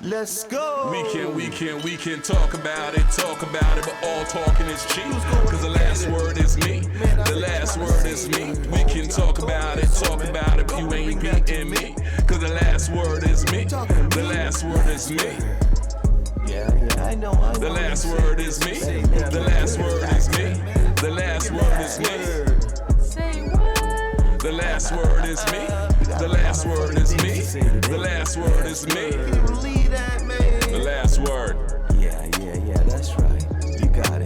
Let's go. We can talk about it, but all talking is cheap. Cause the last word is me. The last word is me. We can talk about it, but you ain't beating me. Cause the last word is me. The last word is me. Yeah, I know. The last word is me. The last word is me. The last word is me. Say what? The last word is me. The last word is me. The last word is me. Believe that, man. The last word. Yeah, that's right. You got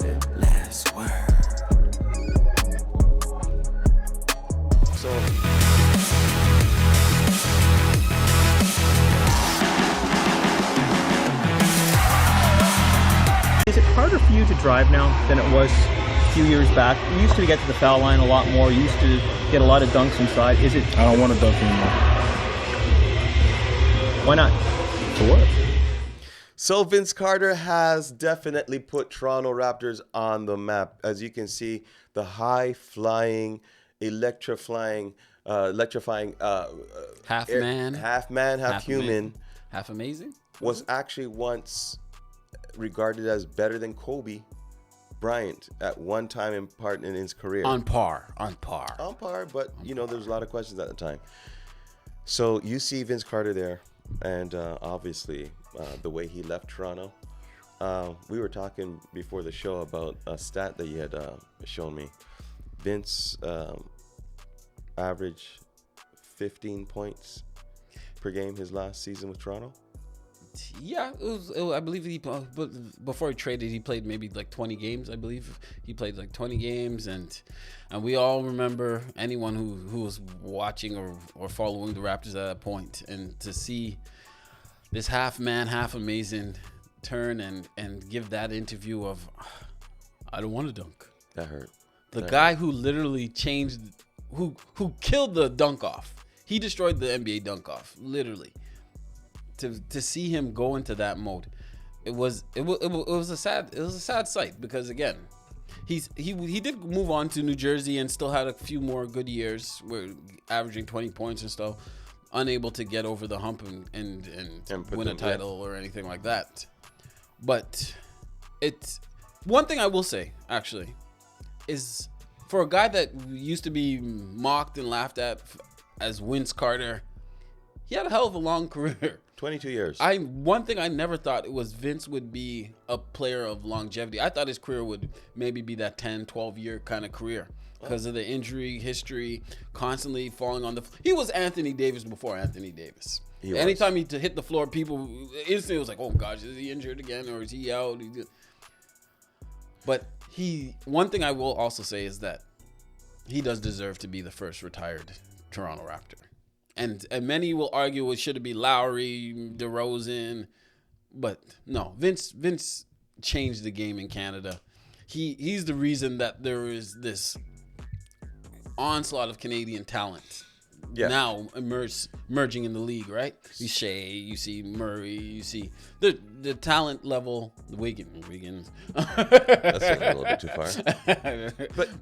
it. Last word. So Is it harder for you to drive now than it was a few years back? You used to get to the foul line a lot more. You used to get a lot of dunks inside. Is it? I don't want to dunk anymore. Why not? For what? So Vince Carter has definitely put Toronto Raptors on the map. As you can see, the high-flying, electrifying half man, half human, half amazing, was actually once regarded as better than Kobe Bryant at one time in his career. on par. But there's a lot of questions at the time. So you see Vince Carter there, and obviously the way he left Toronto. We were talking before the show about a stat that you had shown me. Vince averaged 15 points per game his last season with Toronto. Yeah, I believe before he traded, he played maybe like 20 games. I believe he played like 20 games, and we all remember, anyone who was watching or following the Raptors at that point, and to see this half man, half amazing turn and give that interview of, I don't want to dunk. That hurt. The guy who literally changed, who killed the dunk off. He destroyed the NBA dunk off, literally. To see him go into that mode, it was a sad sight, because again, he did move on to New Jersey and still had a few more good years, where averaging 20 points and stuff, unable to get over the hump and win a title or anything like that. But it's one thing I will say, actually, is for a guy that used to be mocked and laughed at as Vince Carter, he had a hell of a long career. 22 years. One thing I never thought it was Vince would be a player of longevity. I thought his career would maybe be that 10, 12-year kind of career because of the injury history, constantly falling on the floor. He was Anthony Davis before Anthony Davis. Anytime he hit the floor, people instantly was like, oh gosh, is he injured again or is he out? But one thing I will also say is that he does deserve to be the first retired Toronto Raptor. And many will argue it should be Lowry, DeRozan, but no. Vince changed the game in Canada. He's the reason that there is this onslaught of Canadian talent now emerging in the league, right? You see Shea, you see Murray, you see the talent level. Wiggins. That's taking a little bit too far.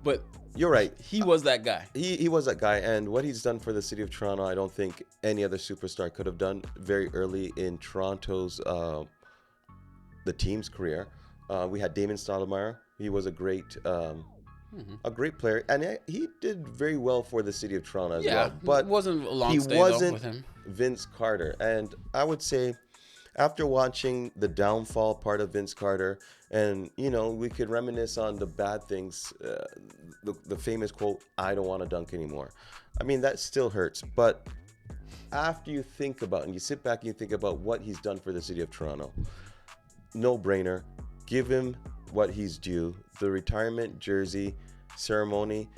But you're right. He was that guy. He was that guy, and what he's done for the city of Toronto, I don't think any other superstar could have done very early in Toronto's the team's career. We had Damon Stoudemire. He was a great player, and he did very well for the city of Toronto as well. But it wasn't a long stay though with him. Vince Carter, and I would say, after watching the downfall part of Vince Carter, and we could reminisce on the bad things, the famous quote, "I don't want to dunk anymore." I mean, that still hurts. But after you think about, and you sit back and you think about what he's done for the city of Toronto, no brainer. Give him what he's due. The retirement jersey ceremony.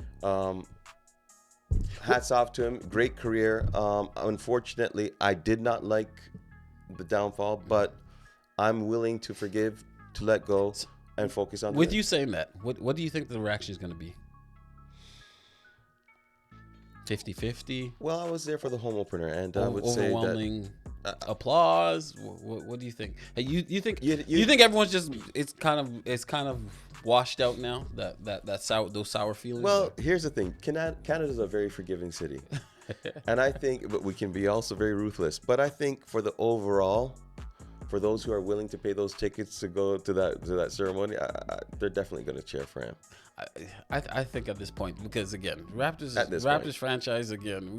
Hats off to him. Great career. Unfortunately, I did not like the downfall, but I'm willing to forgive, to let go, and focus on. With you saying that, what do you think the reaction is going to be? 50-50? Well, I was there for the home opener, and I would say that overwhelming applause. What do you think? Hey, you think everyone's just it's kind of washed out now, that sour, those sour feelings? Well, here's the thing. Canada's a very forgiving city. And I think, but we can be also very ruthless. But I think for the overall, for those who are willing to pay those tickets to go to that ceremony, they're definitely going to cheer for him. I think at this point, because again, Raptors point. franchise again,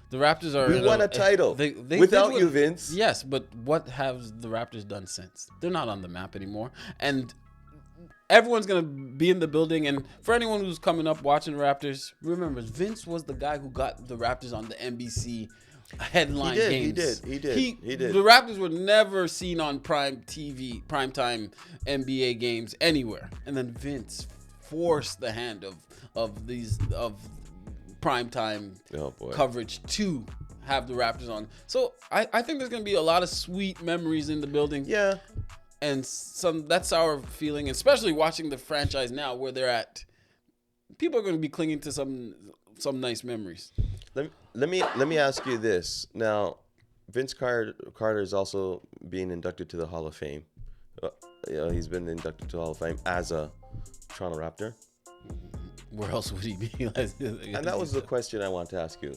the Raptors are. We won a title They without did you, Vince. Yes, but what have the Raptors done since? They're not on the map anymore, and everyone's gonna be in the building. And for anyone who's coming up watching Raptors, remember Vince was the guy who got the Raptors on the NBC headline games. He did. The Raptors were never seen on primetime NBA games anywhere, and then Vince forced the hand of primetime coverage to have the Raptors on. So I think there's gonna be a lot of sweet memories in the building. Yeah. And that's our feeling, especially watching the franchise now where they're at. People are going to be clinging to some nice memories. Let me ask you this. Now, Vince Carter is also being inducted to the Hall of Fame. He's been inducted to the Hall of Fame as a Toronto Raptor. Where else would he be? And that was the question I want to ask you.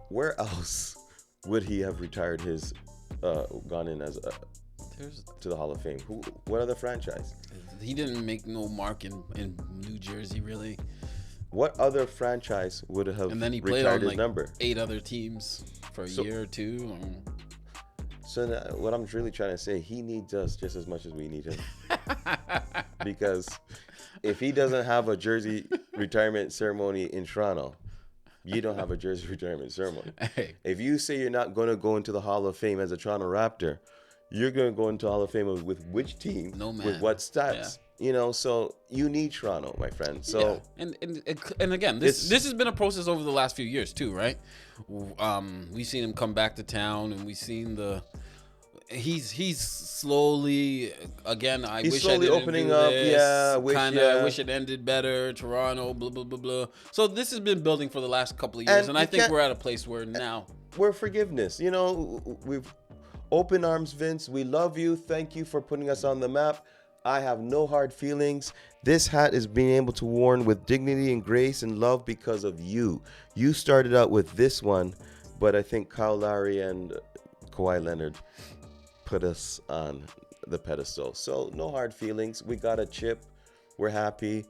Where else would he have retired his gone in as to the Hall of Fame? What other franchise? He didn't make no mark in New Jersey, really. What other franchise would have and then he played retired on his number? 8 other teams for a year or two. So what I'm really trying to say, he needs us just as much as we need him. Because if he doesn't have a jersey retirement ceremony in Toronto, you don't have a jersey retirement ceremony. Hey. If you say you're not going to go into the Hall of Fame as a Toronto Raptor, you're going to go into the Hall of Fame with which team? No, man. With what stats? Yeah. So you need Toronto, my friend. So and again, this has been a process over the last few years too, right? We've seen him come back to town, and we've seen he's slowly again. He's slowly opening up. Yeah, I wish it ended better. Toronto, blah blah blah blah. So this has been building for the last couple of years, and I think we're at a place where now we're forgiveness. We've open arms, Vince. We love you. Thank you for putting us on the map. I have no hard feelings. This hat is being able to worn with dignity and grace and love because of you. You started out with this one, but I think Kyle Lowry and Kawhi Leonard put us on the pedestal. So no hard feelings. We got a chip. We're happy.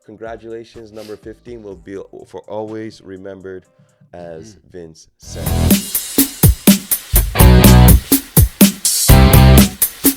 Congratulations. Number 15 will be for always remembered as Vince said.